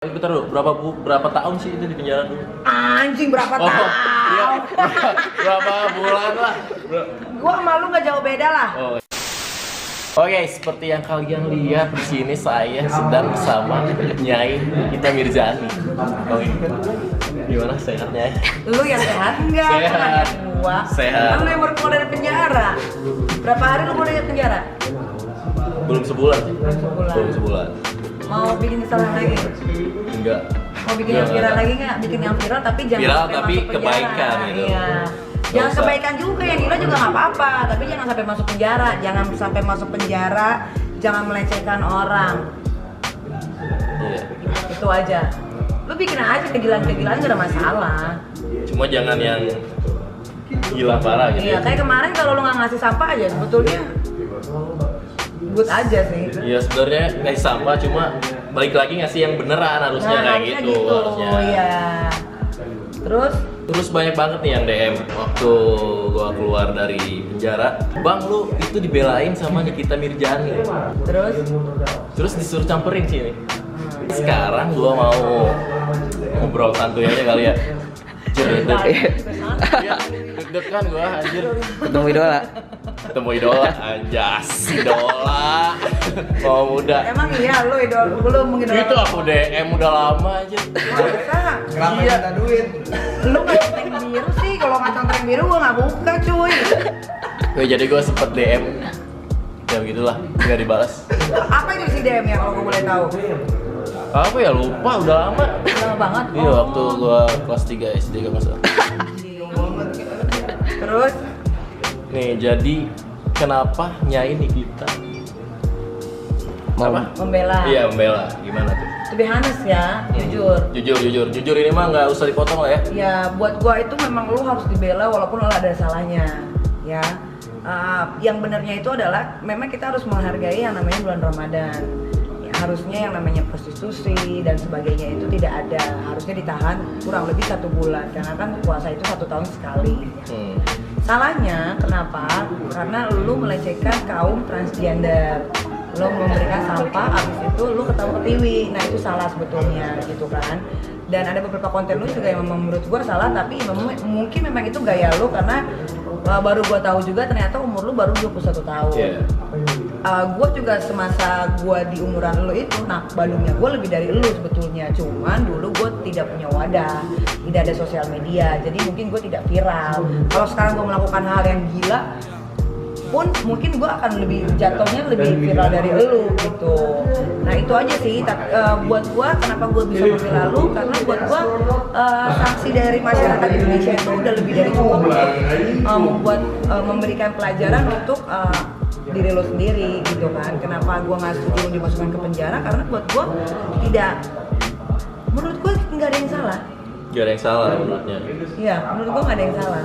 Bentar dulu, berapa tahun sih itu di penjara dulu? Anjing berapa tahun? Iya, berapa bulan lah? Gua sama lu nggak jauh beda lah. Oke, seperti yang kalian lihat di sini saya sedang bersama Nyai Nikita Mirzani. Oh ini gimana sehatnya? Lu yang sehat enggak? Sehat. Gua. Sehat. Kan lu yang baru keluar dari penjara. Berapa hari lu keluar dari penjara? Belum sebulan sih. Sebulan. Belum sebulan. Mau bikin kesalahan lagi? Enggak. Mau bikin yang viral lagi nggak? Bikin yang viral tapi jangan Viral sampai tapi masuk penjara. kebaikan gitu. Iya. Nggak Jangan usah. kebaikan juga, yang gila juga nggak apa-apa, tapi jangan sampai masuk penjara. Jangan sampai masuk penjara, jangan melecehkan orang. Iya. Itu aja. Lu bikin aja kegilaan-kegilaan gak ada masalah. Cuma jangan yang gila parah gitu. Iya, kayak kemarin kalau lu nggak ngasih sampah aja sebetulnya good aja sih. Iya sebenarnya ngasih sampah cuma balik lagi ngasih yang beneran harusnya kayak harusnya gitu. Harusnya. Iya. Terus Banyak banget nih yang DM waktu gua keluar dari penjara. Bang lu itu dibelain sama Nikita Mirzani. Terus disuruh camperin sini. Sekarang gua mau ngobrol santuy aja kali ya. Iya, deg-degan gua anjir. Ketemu idola. Ketemu idola, anjas, idola. Mau muda. emang iya lu mengidolakan. Itu aku DM udah lama aja. Masa? Kenapa Iya. minta duit? Lu nggak centeng biru sih, kalau nggak centeng biru gua nggak buka cuy. Jadi gue sempet DM. Ya begitulah, nggak dibalas. Apa itu isi DM ya kalau gua boleh tahu? Apa ya lupa udah lama. Lama banget. Iya waktu gua kelas 3 SD kalau nggak salah. Terus Nih jadi kenapa Nyai Nikita? Apa? membela. Iya membela. Gimana tuh? To be honest ya, jujur. Jujur ini mah nggak usah dipotong lah ya. Ya buat gua itu memang lu harus dibela walaupun lu ada salahnya, ya. Yang benarnya itu adalah memang kita harus menghargai yang namanya bulan Ramadan. Ya, harusnya yang namanya prostitusi dan sebagainya itu tidak ada, harusnya ditahan kurang lebih 1 bulan karena kan puasa itu 1 tahun sekali. Salahnya kenapa? Karena lu melecehkan kaum transgender. Lu memberikan sampah, abis itu lu ketawa-ketiwi. Nah itu salah sebetulnya gitu kan. Dan ada beberapa konten lu juga yang memang menurut gua salah, tapi mungkin memang itu gaya lu karena baru gua tahu juga ternyata umur lu baru 21 tahun. Iya. Gua juga semasa gua di umuran lu itu, nah balungnya gua lebih dari lu sebetulnya. Cuman dulu gua tidak punya wadah, tidak ada sosial media, jadi mungkin gua tidak viral. Kalau sekarang gua melakukan hal yang gila pun mungkin gue akan lebih jatuhnya lebih viral dari elu gitu. Nah itu aja sih. Buat gue kenapa gue bisa membela lu karena buat gue sanksi dari masyarakat Indonesia itu udah lebih dari cukup memberikan pelajaran untuk diri lo sendiri gitu kan. Kenapa gue nggak setuju lu dimasukkan ke penjara karena buat gue tidak, menurut gue nggak ada yang salah. Gak ada yang salah menurutnya. Iya, menurut gua nggak ada yang salah.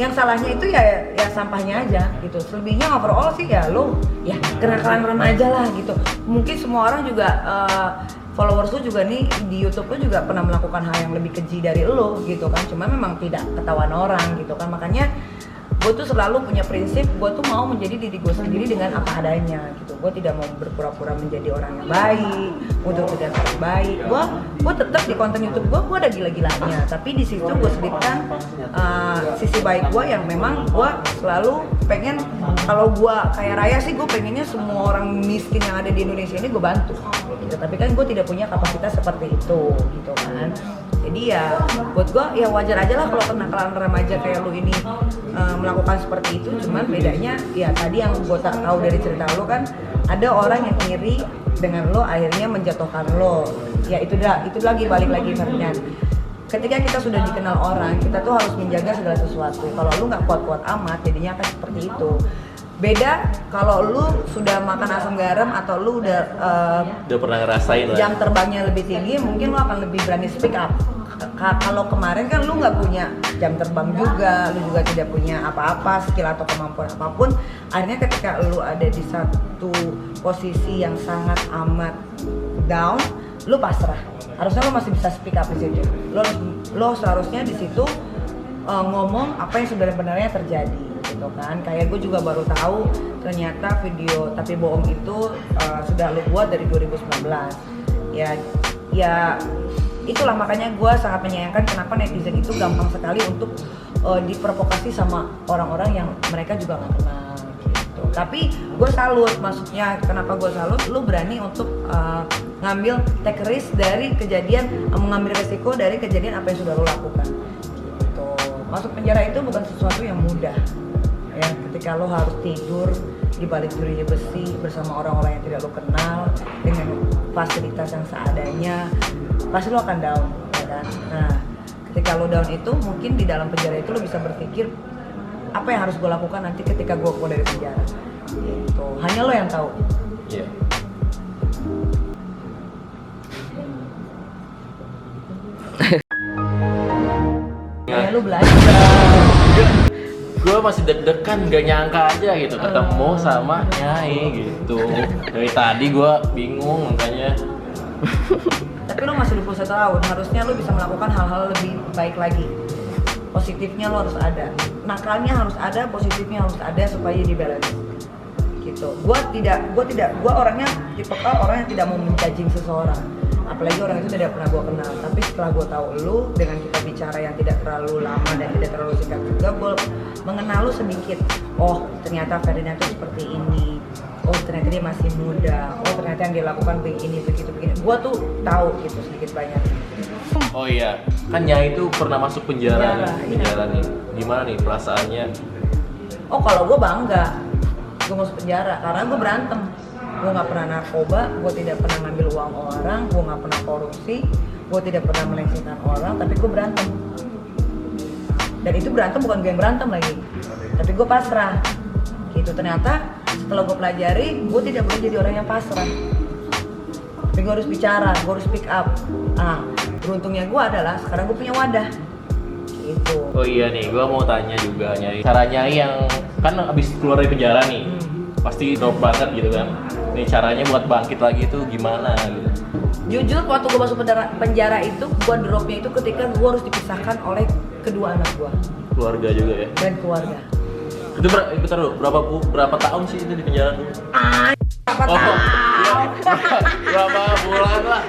Yang salahnya itu ya sampahnya aja gitu. Selebihnya overall sih ya lo ya kenakalan remaja lah gitu. Mungkin semua orang juga followers lu juga nih di YouTube lu juga pernah melakukan hal yang lebih keji dari lo gitu kan. Cuma memang tidak ketahuan orang gitu kan. Makanya gue tuh selalu punya prinsip, gue tuh mau menjadi diri gue sendiri dengan apa adanya gitu. Gue tidak mau berpura-pura menjadi orang yang baik, untuk tidak baik. Gue tetap di konten YouTube gue ada gila-gilanya. Tapi di situ gue selipkan sisi baik gue yang memang gue selalu pengen, kalau gue kaya raya sih gue pengennya semua orang miskin yang ada di Indonesia ini gue bantu. Gitu. Tapi kan gue tidak punya kapasitas seperti itu gitu kan. Jadi ya buat gue ya wajar aja lah kalau kenakalan remaja kayak lu ini melakukan seperti itu. Cuman bedanya ya tadi yang gue tak tahu dari cerita lu kan ada orang yang iri dengan lo akhirnya menjatuhkan lo. Ya itu lagi balik lagi Ferdinand. Ketika kita sudah dikenal orang, kita tuh harus menjaga segala sesuatu. Kalau lu nggak kuat-kuat amat, jadinya akan seperti itu. Beda kalau lu sudah makan asam garam atau lu udah pernah ngerasain lah. jam terbangnya lebih tinggi, mungkin lu akan lebih berani speak up. Kalau kemarin kan lu nggak punya jam terbang juga, lu juga tidak punya apa-apa, skill atau kemampuan apapun. Akhirnya ketika lu ada di satu posisi yang sangat amat down, lu pasrah. Harusnya lu masih bisa speak up di situ. Lu seharusnya di situ ngomong apa yang sebenarnya terjadi gitu kan. Kayak gue juga baru tahu ternyata video tapi bohong itu sudah lu buat dari 2019 ya. ya itulah makanya gue sangat menyayangkan kenapa netizen itu gampang sekali untuk diprovokasi sama orang-orang yang mereka juga nggak kenal gitu. Tapi gue salut, maksudnya kenapa gue salut, lu berani untuk ngambil take risk dari kejadian, mengambil resiko dari kejadian apa yang sudah lu lakukan gitu. Masuk penjara itu bukan sesuatu yang mudah ya, ketika lo harus tidur di balik jeruji besi bersama orang-orang yang tidak lo kenal dengan fasilitas yang seadanya, pasti lo akan down ya kan. Nah ketika lo down itu mungkin di dalam penjara itu lo bisa berpikir apa yang harus gue lakukan nanti ketika gue keluar dari penjara gitu. Hanya lo yang tahu. Iya. Ya lo belajar. Gue masih deg-degan, gak nyangka aja gitu ketemu sama Nyai gitu. Dari tadi gue bingung makanya. Tapi lo masih 21 tahun, harusnya lo bisa melakukan hal-hal lebih baik lagi. Positifnya lo harus ada, nakalnya harus ada, positifnya harus ada supaya di balance. Gitu. Gue orangnya tipikal orang yang tidak mau menjudging seseorang. Apalagi orang itu tidak pernah gue kenal. Tapi setelah gue tahu lu, dengan kita bicara yang tidak terlalu lama dan tidak terlalu singkat juga, gue mengenal lu sedikit. Oh ternyata Ferdinand itu seperti ini. Oh ternyata dia masih muda. Oh ternyata yang dia lakukan begini, begitu. Gue tuh tahu gitu sedikit banyak. Oh iya, kan Nyai itu pernah masuk penjara nih. Gimana nih perasaannya? Oh kalau gue bangga, gue masuk penjara karena gue berantem. Gue nggak pernah narkoba, gue tidak pernah ngambil uang orang, gue nggak pernah korupsi, gue tidak pernah melengsarkan orang, tapi gue berantem. Dan itu berantem bukan gue yang berantem lagi, tapi gue pasrah. Gitu ternyata setelah gue pelajari, gue tidak boleh jadi orang yang pasrah. Tapi gue harus bicara, gue harus speak up. Ah, beruntungnya gue adalah sekarang gue punya wadah. Gitu. Oh iya nih, gue mau tanya juga Nyai. Cara Nyai yang kan abis keluar dari penjara nih, pasti drop banget gitu kan. Nih caranya buat bangkit lagi itu gimana gitu? Jujur waktu gue masuk penjara itu, gue dropnya itu ketika gue harus dipisahkan oleh kedua anak gue. Keluarga juga ya? Dan keluarga. Itu berapa tahun sih itu di penjara dulu? Berapa tahun? Berapa bulan lah?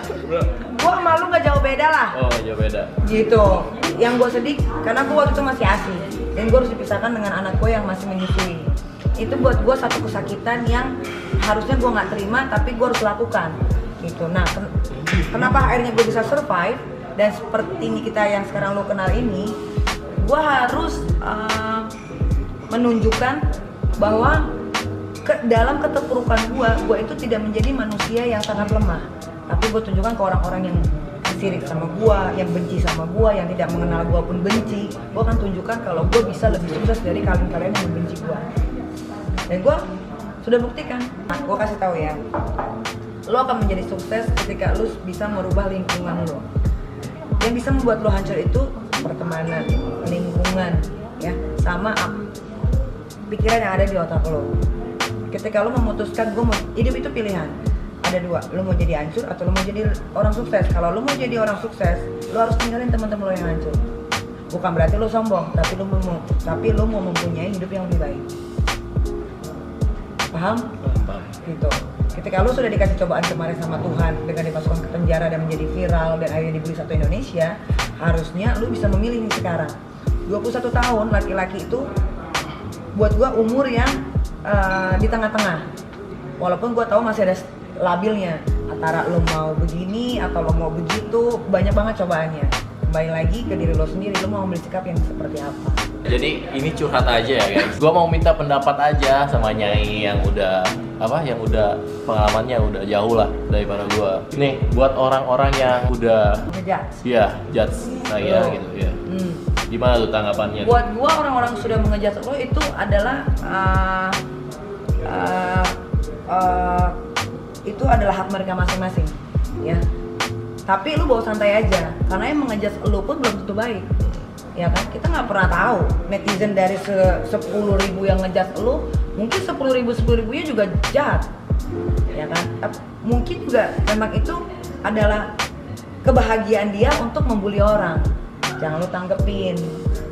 Gue sama lu gak jauh beda lah. Oh jauh beda. Gitu. Yang gue sedih karena gue waktu itu masih ASI dan gue harus dipisahkan dengan anak gue yang masih menyusui. Itu buat gue satu kesakitan yang harusnya gue nggak terima tapi gue harus lakukan gitu. Nah kenapa akhirnya gue bisa survive dan seperti kita yang sekarang lo kenal ini, gue harus menunjukkan bahwa dalam keterpurukan gue itu tidak menjadi manusia yang sangat lemah, tapi gue tunjukkan ke orang-orang yang sirik sama gue, yang benci sama gue, yang tidak mengenal gue pun benci. Gue akan tunjukkan kalau gue bisa lebih sukses dari kalian-kalian yang membenci gue. Dan gue sudah buktikan. Nah, gue kasih tahu ya, lo akan menjadi sukses ketika lo bisa merubah lingkungan lo. Yang bisa membuat lo hancur itu pertemanan, lingkungan, ya, sama pikiran yang ada di otak lo. Ketika lo memutuskan hidup itu pilihan, ada dua, lo mau jadi hancur atau lo mau jadi orang sukses. Kalau lo mau jadi orang sukses, lo harus tinggalin teman-teman lo yang hancur. Bukan berarti lo sombong, tapi lo mau mempunyai hidup yang lebih baik. Paham? Gitu. Ketika lo sudah dikasih cobaan kemarin sama Tuhan dengan dimasukkan ke penjara dan menjadi viral dan akhirnya dibeli satu Indonesia, harusnya lo bisa memilih nih sekarang. 21 tahun laki-laki itu buat gua umur yang di tengah-tengah. Walaupun gua tahu masih ada labilnya antara lo mau begini atau lo mau begitu, banyak banget cobaannya. Kembali lagi ke diri lo sendiri, lo mau ambil sikap yang seperti apa. Jadi ini curhat aja ya guys. Gua mau minta pendapat aja sama Nyai yang udah pengalamannya udah jauh lah daripada gua. Nih buat orang-orang yang udah judge saya gitu ya. Gimana tuh tanggapannya? Buat gua orang-orang sudah mengejat lo itu adalah itu adalah hak mereka masing-masing, ya. Tapi lu bawa santai aja, karena yang mengejat lu pun belum tentu baik, ya kan? Kita nggak pernah tahu netizen dari 10.000 yang ngejat lu, mungkin 10.000-10.000-nya juga jahat, ya kan? Mungkin juga memang itu adalah kebahagiaan dia untuk membuli orang. Jangan lu tanggepin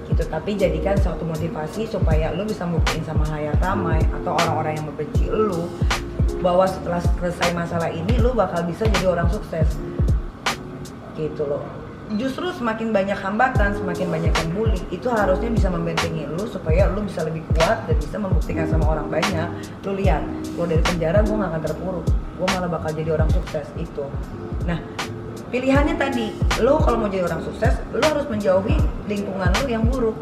gitu, tapi jadikan suatu motivasi supaya lu bisa buktiin sama halayak ramai atau orang-orang yang membenci lu bahwa setelah selesai masalah ini lu bakal bisa jadi orang sukses. gitu loh. Justru semakin banyak hambatan, semakin banyak yang bully, itu harusnya bisa membentengi lu supaya lu bisa lebih kuat dan bisa membuktikan sama orang banyak. Lu lihat, kalau dari penjara gue gak akan terpuruk, gue malah bakal jadi orang sukses itu. Nah, pilihannya tadi, lu kalau mau jadi orang sukses, lu harus menjauhi lingkungan lu yang buruk.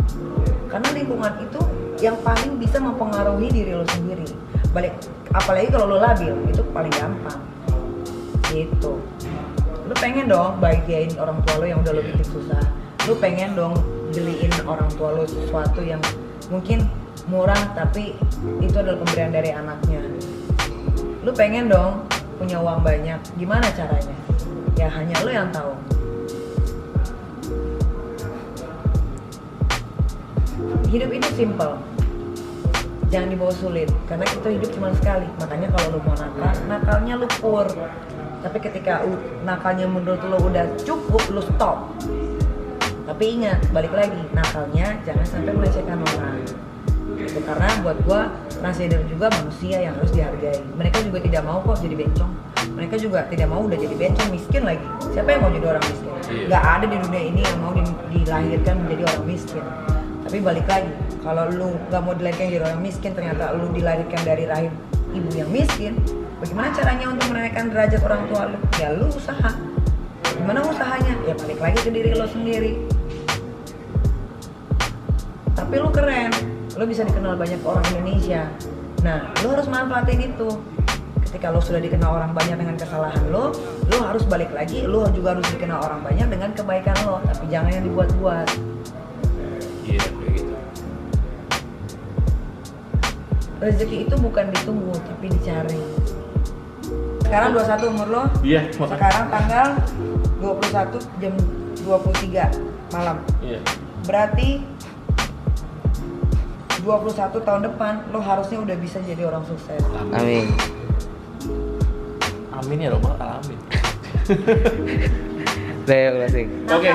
Karena lingkungan itu yang paling bisa mempengaruhi diri lu sendiri. Apalagi kalau lu labil, itu paling gampang. Gitu. Lu pengen dong bahagiain orang tua lu yang udah lu bikin susah. Lu pengen dong beliin orang tua lu sesuatu yang mungkin murah tapi itu adalah pemberian dari anaknya. Lu pengen dong punya uang banyak. Gimana caranya? Ya hanya lu yang tahu. Hidup itu simple. Jangan dibawa sulit karena kita hidup cuma sekali. Makanya kalau lu mau nakal, nakalnya lu pur. Tapi ketika nakalnya menurut lo udah cukup, lo stop. Tapi ingat, balik lagi, nakalnya jangan sampai melecehkan orang. Itu karena buat gua transgender juga manusia yang harus dihargai. Mereka juga tidak mau kok jadi bencong. Mereka juga tidak mau udah jadi bencong, miskin lagi. Siapa yang mau jadi orang miskin? Gak ada di dunia ini yang mau dilahirkan menjadi orang miskin. Tapi balik lagi, kalau lu gak mau dilahirkan jadi orang miskin, ternyata lu dilahirkan dari rahim ibu yang miskin, bagaimana caranya untuk menaikkan derajat orang tua lu? Ya lu usaha. Gimana usahanya? Ya balik lagi ke diri lo sendiri. Tapi lu keren, lu bisa dikenal banyak orang Indonesia. Nah, lu harus manfaatin itu. Ketika lu sudah dikenal orang banyak dengan kesalahan lu harus balik lagi, lu juga harus dikenal orang banyak dengan kebaikan lo. Tapi jangan yang dibuat-buat. Iya, kayak gitu. Rezeki itu bukan ditunggu, tapi dicari. Sekarang 21 umur lo? Iya, makanya. Sekarang tanggal 21 jam 23 malam. Iya. Berarti 21 tahun depan lo harusnya udah bisa jadi orang sukses. Amin. Amin ya Robbal, amin. Saya closing. Oke.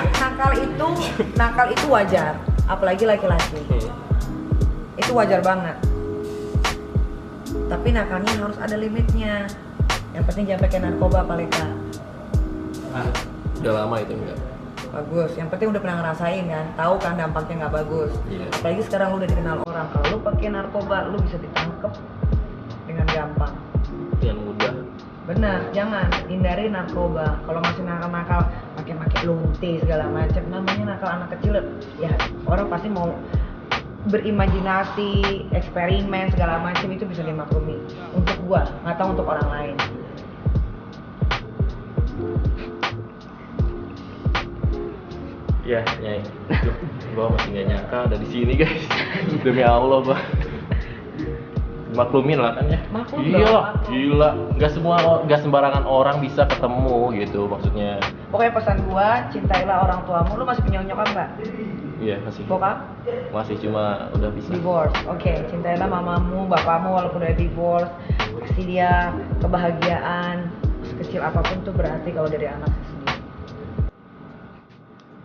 Nakal itu wajar, apalagi laki-laki. Itu wajar banget. Tapi nakalnya harus ada limitnya. Yang penting jangan pakai narkoba, Paleka. Udah lama itu enggak? Bagus. Yang penting udah pernah ngerasain kan, tahu kan dampaknya nggak bagus. Iya. Apalagi sekarang lu udah dikenal orang. Kalau lu pakai narkoba, lu bisa ditangkap dengan gampang. Dengan mudah. Benar, jangan hindari narkoba. Kalau masih nakal-nakal, pakai lunti segala macam, namanya nakal anak kecil. Ya orang pasti mau berimajinasi, eksperimen segala macam, itu bisa dimaklumi. Untuk gua, nggak tahu untuk orang lain. Ya, Nyai. Gua masih nggak nyangka ada di sini, guys. Demi Allah, Bang. Maklumin lah kan ya. Maklum Iya, dong, maklum. gila. Nggak sembarangan orang bisa ketemu gitu maksudnya. Pokoknya pesan gua, cintailah orang tuamu. Lu masih punya nyokap nggak? Iya, masih. Bokap? Masih cuma udah bisa. Divorce. Oke, cintailah mamamu, bapakmu walaupun udah divorce. Kasih dia kebahagiaan. Sekecil apapun tuh berarti kalau dari anak sendiri.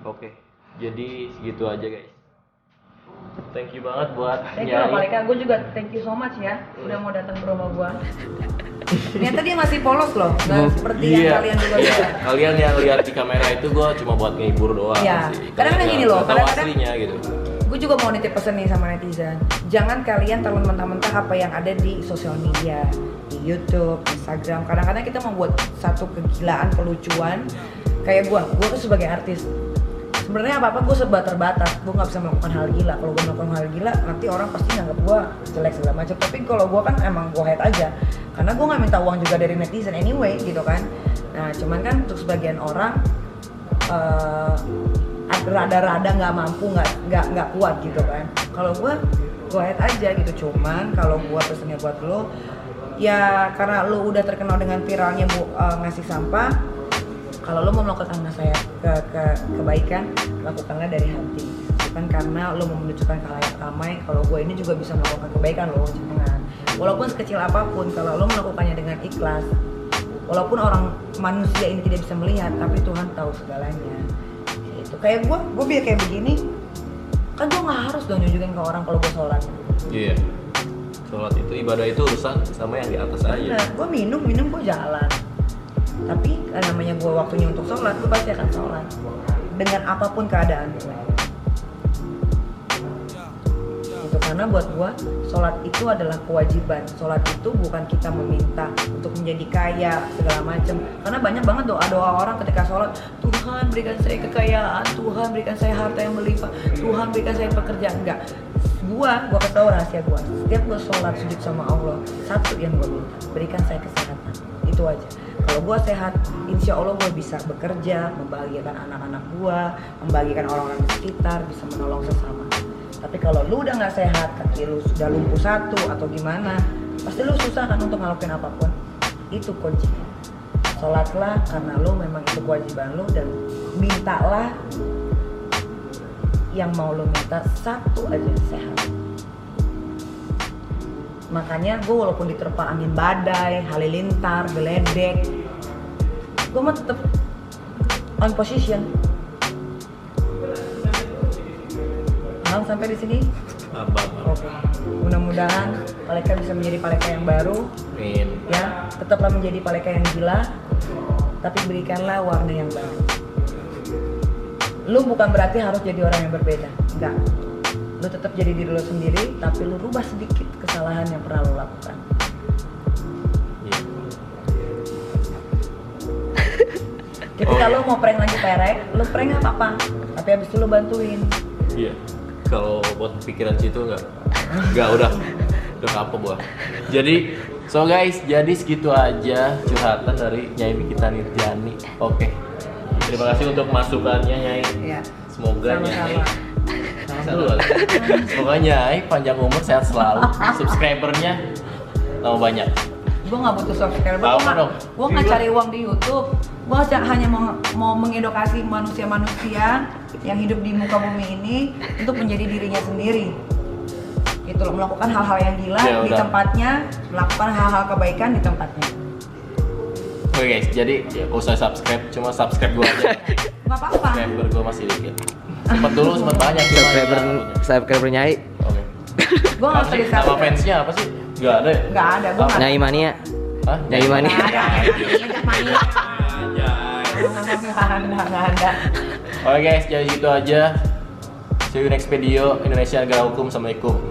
Oke. Jadi segitu aja, guys. Thank you banget buat Thank you loh Paleka, gue juga thank you so much ya udah mau datang ke rumah gue. Ternyata dia masih polos loh, nggak seperti yang kalian juga lihat. Kalian yang lihat di kamera itu gue cuma buat ngehibur doang Iya. sih. Kadang-kadang gini loh, Nggak tahu kadang-kadang aslinya gitu. gue juga mau nitip pesan nih sama netizen. Jangan kalian telan mentah-mentah apa yang ada di sosial media, di YouTube, Instagram. Kadang-kadang kita membuat satu kegilaan, kelucuan. Kayak gue tuh sebagai artis. Sebenarnya apa-apa gue serba terbatas, gue nggak bisa melakukan hal gila. Kalau gue melakukan hal gila, nanti orang pasti nganggap gue jelek segala macam. Tapi kalau gue kan emang gue head aja, karena gue nggak minta uang juga dari netizen anyway, gitu kan. Nah, cuman kan untuk sebagian orang rada-rada nggak mampu, nggak kuat gitu kan. Kalau gue head aja gitu. Cuman kalau gue pesennya buat lo, ya karena lo udah terkenal dengan viralnya ngasih sampah. Kalau lo mau melakukan kebaikan, lakukanlah dari hati. Bukan karena lo mau menunjukkan ke khalayak ramai. Kalau gue ini juga bisa melakukan kebaikan lo, jangan. Walaupun sekecil apapun, kalau lo melakukannya dengan ikhlas, walaupun orang manusia ini tidak bisa melihat, tapi Tuhan tahu segalanya. Itu kayak gue biar kayak begini, kan gue nggak harus dong nunjukin ke orang kalau gue sholat. Iya. Sholat itu ibadah itu urusan sama yang di atas aja. Bener, gue minum gue jalan. Tapi namanya gue waktunya untuk sholat, gue pasti akan sholat dengan apapun keadaan gue. Itu karena buat gue sholat itu adalah kewajiban. Sholat itu bukan kita meminta untuk menjadi kaya segala macam. Karena banyak banget doa orang ketika sholat, Tuhan berikan saya kekayaan, Tuhan berikan saya harta yang melimpah, Tuhan berikan saya pekerjaan. Enggak. Gua kasih tau rahasia gua. Setiap gua sholat sujud sama Allah, satu yang gua minta, berikan saya kesehatan. Itu aja. Kalau gua sehat, insya Allah gua bisa bekerja, membahagiakan anak-anak gua, membahagiakan orang-orang di sekitar, bisa menolong sesama. Tapi kalau lu udah nggak sehat, kaki lu sudah lumpuh satu atau gimana, pasti lu susah kan untuk ngelakuin apapun. Itu kuncinya. Sholatlah karena lu memang itu kewajiban lu, dan mintalah yang mau lo minta, satu aja, sehat. Makanya gue walaupun diterpa angin badai, halilintar, geledek, gue mah tetap on position. Paham sampai di sini? Oke. Mudah-mudahan Paleka bisa menjadi Paleka yang baru. Amin. Ya, tetaplah menjadi Paleka yang gila, tapi berikanlah warna yang baru. Lu bukan berarti harus jadi orang yang berbeda, enggak. Lu tetap jadi diri lu sendiri, tapi lu rubah sedikit kesalahan yang pernah lu lakukan. Yeah. Ketika lu mau prank lagi perek, lu prank nggak apa-apa, tapi habis itu lu bantuin. Iya. Kalau buat pikiran situ enggak udah kapok gua. Jadi so guys, jadi segitu aja curhatan dari Nyai Mikita Nirjani. Oke. Terima kasih untuk masukannya, Nyai. Iya. Semoga Sama-sama. Nyai. Semoga Nyai panjang umur, sehat selalu. Subscribernya tambah banyak. Gue nggak butuh subscriber, gue nggak cari uang di YouTube. Gue hanya mau mengedukasi manusia-manusia yang hidup di muka bumi ini untuk menjadi dirinya sendiri. Gitu loh, melakukan hal-hal yang gila Ya, di tempatnya, melakukan hal-hal kebaikan di tempatnya. Oke guys, jadi ya, usah subscribe, cuma subscribe gua aja. Nggak apa-apa. Subscriber gua masih dikit. Sempat dulu sempat banyak cuma Subscriber Nyai. Oke. Gue nggak usah Nama di-subscribe. fansnya apa sih? Gak ada ya? Nggak ada, gue nggak. Nyai Mania. Hah? Nyai Mania. Nggak ada. Nggak ada. Oke guys, jadi gitu aja. See you next video. Indonesia Negara Hukum. Assalamualaikum.